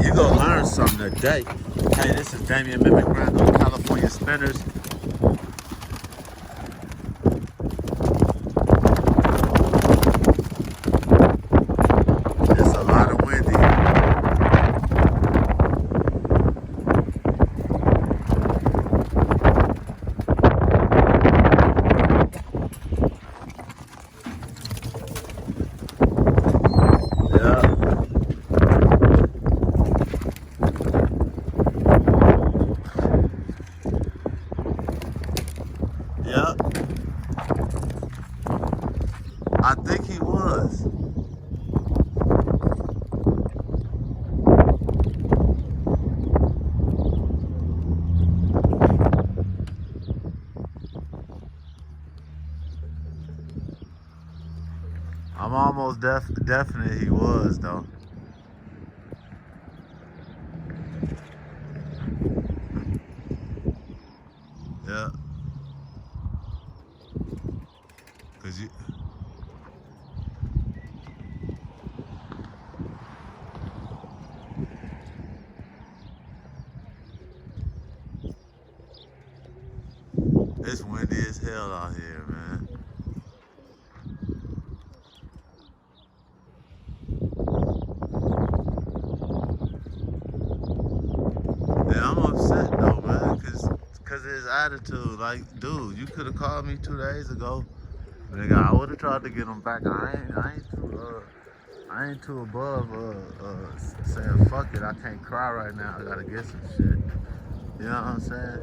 You gonna learn something today. Hey, this is Damian McGrath on California Spinners. It's a lot of windy. Yeah. Yeah. I think he was. I'm almost definite he was though. Yeah. Cause you it's windy as hell out here, man. Yeah, I'm upset though, man, cause his attitude. Like, dude, you could have called me 2 days ago. Nigga, I would have tried to get him back. I ain't too above saying fuck it. I can't cry right now. I gotta get some shit. You know what I'm saying?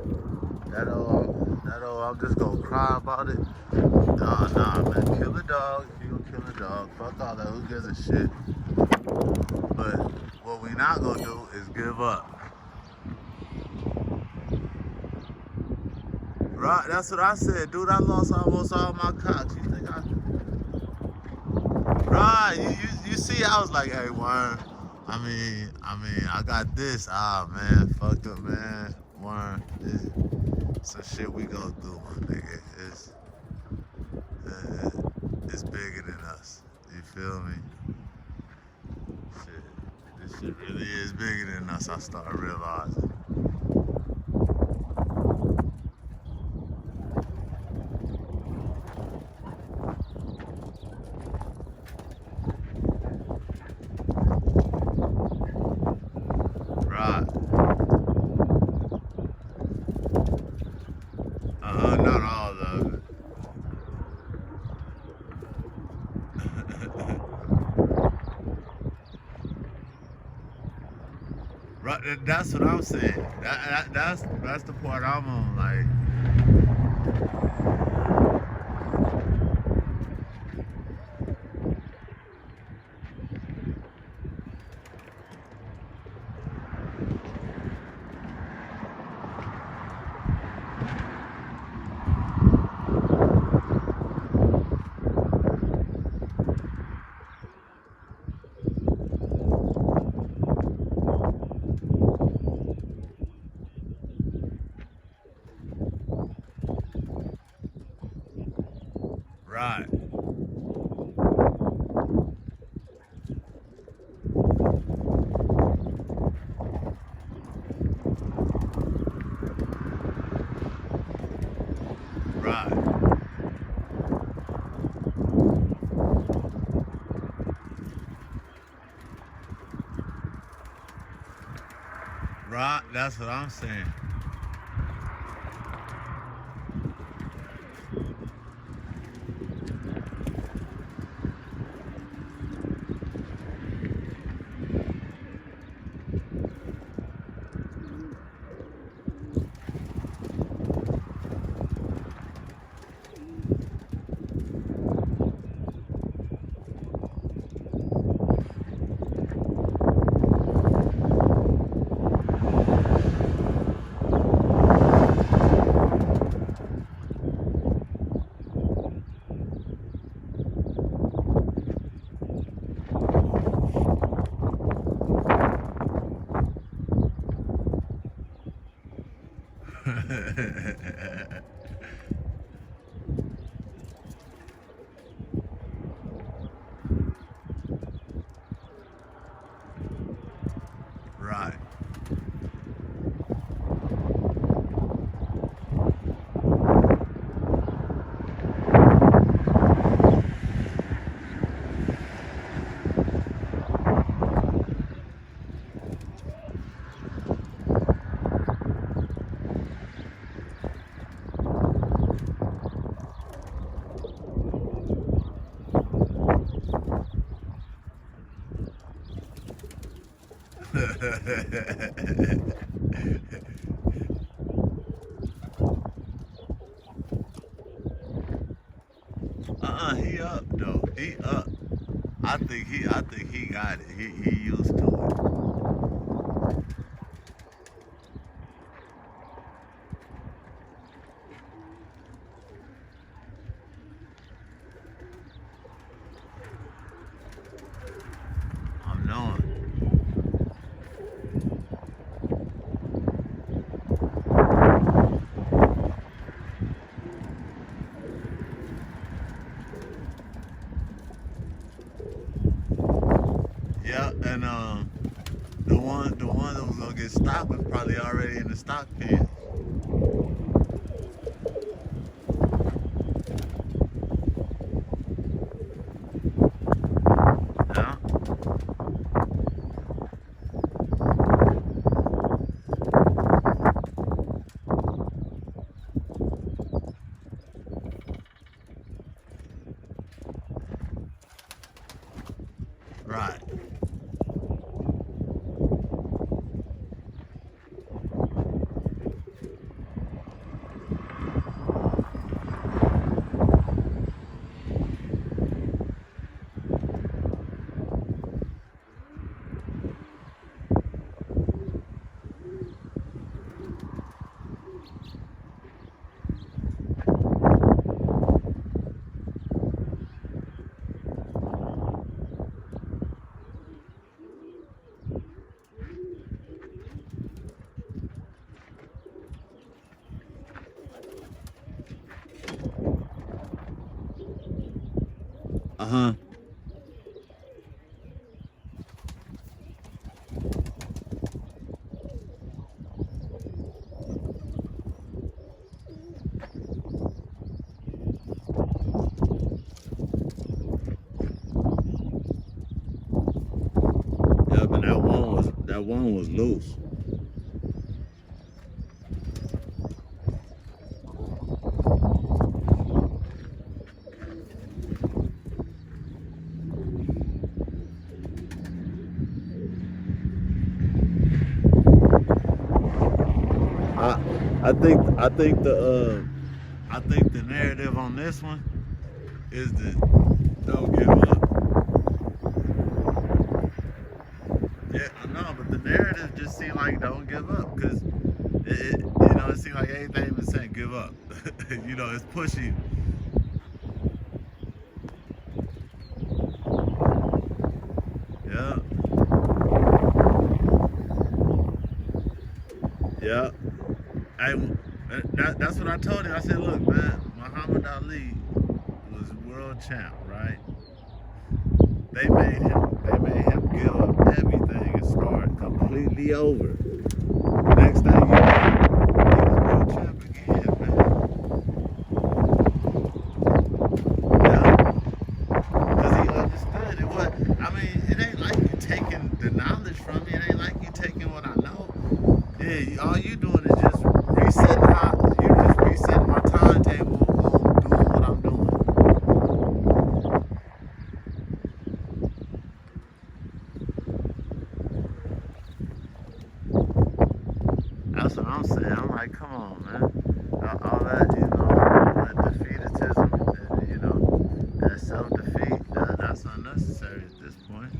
I'm just gonna cry about it. Nah, man. Kill a dog if you gonna kill a dog. Fuck all that. Who gives a shit? But what we not gonna do is give up. Right? That's what I said, dude. I lost almost all my cocks. You think I? Right? You see? I was like, hey, Warren. I mean, I got this. Ah, man, fucked up, man. Warren, some shit we go through, nigga. It's bigger than us. You feel me? Shit, this shit really is bigger than us. I started realizing. Right. Not all of it. Right, that's what I'm saying. That's the part I'm on. Like, right, right, right. That's what I'm saying. He up though. He up. I think he got it. He used to it. I'm knowing. Yeah, and the one that was gonna get stopped was probably already in the stock pen. Yeah. Right. Uh-huh. Yep, and that one was loose. I I think the narrative on this one is that don't give up. Yeah, I know, but the narrative just seemed like don't give up because it seemed like everything was saying give up. It's pushy. Yeah, yeah. That's what I told him. I said, look, man, Muhammad Ali was world champ, right? They made him give up everything and start completely over. Next thing you know, he was world champ again, man. Yeah, because he understood it. It ain't like you taking the knowledge from me. It ain't like you taking what I know. Yeah, all you doing is just resetting my timetable on doing what I'm doing. That's what I'm saying. I'm like, come on, man. All that, that defeatism, that self-defeat, that's unnecessary at this point.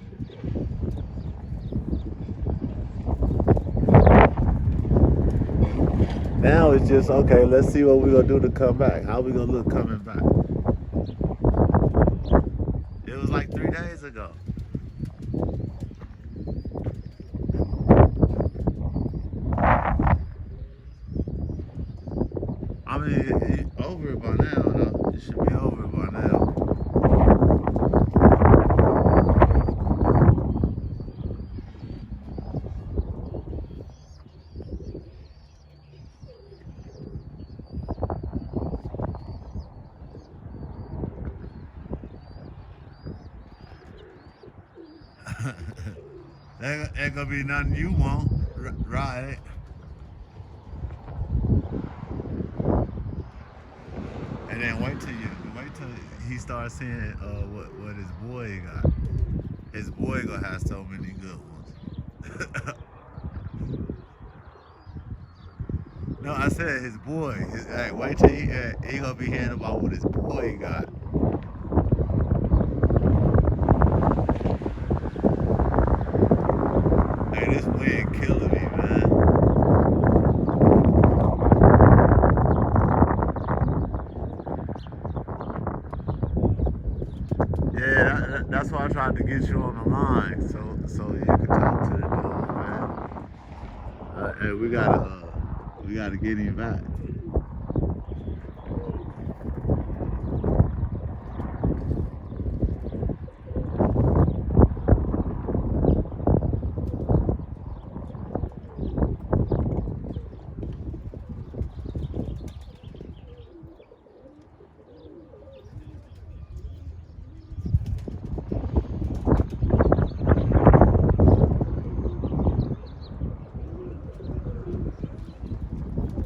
Now it's just, okay, let's see what we're going to do to come back. How we going to look coming back? It was like 3 days ago. I mean, over it by now. No, it should be over it by now. Ain't gonna be nothing you want, right? And then wait till he starts seeing what his boy got. His boy gonna have so many good ones. I said his boy. Hey, wait till he gonna be hearing about what his boy got. Hey, this wind killing me, man. Yeah, that's why I tried to get you on the line, so you could talk to the dude, man. Hey, we gotta get him back.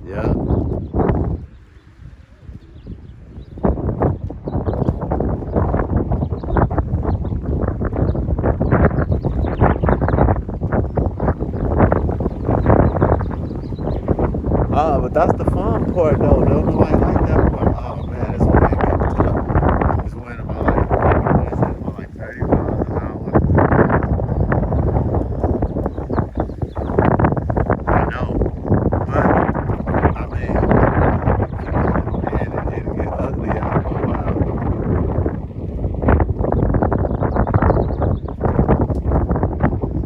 Yeah. But that's the fun part, though. Don't nobody like that part. Oh man, it's wind getting tough. It's wind about what is it? About like 30 miles an hour. I know, but I mean, it'll get ugly after a while.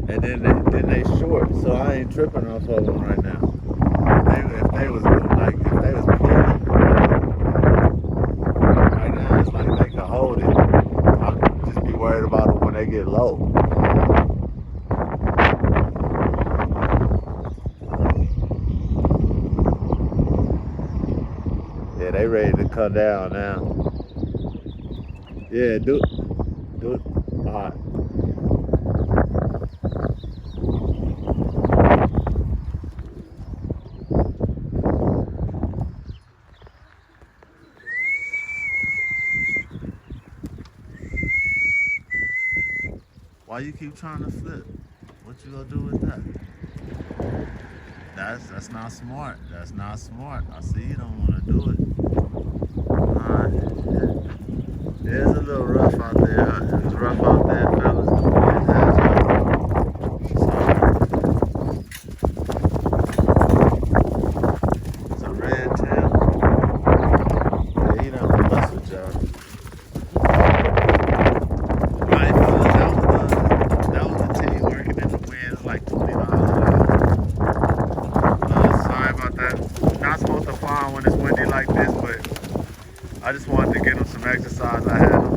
And then they short, so I ain't tripping off of them right now. If they was pulling right now, it's like they can hold it. I'll just be worried about them when they get low. Yeah, they ready to come down now. Yeah, do it. All right. Why you keep trying to flip? What you gonna do with that? That's not smart. That's not smart. I see you don't want to do it. Alright. Yeah, it's a little rough out there. It's rough out there, fellas. The wind has it's a red tail. Yeah, he don't mess with y'all. Like 20 miles an hour. Sorry about that. Not supposed to fly when it's windy like this, but I just wanted to get him some exercise. I had him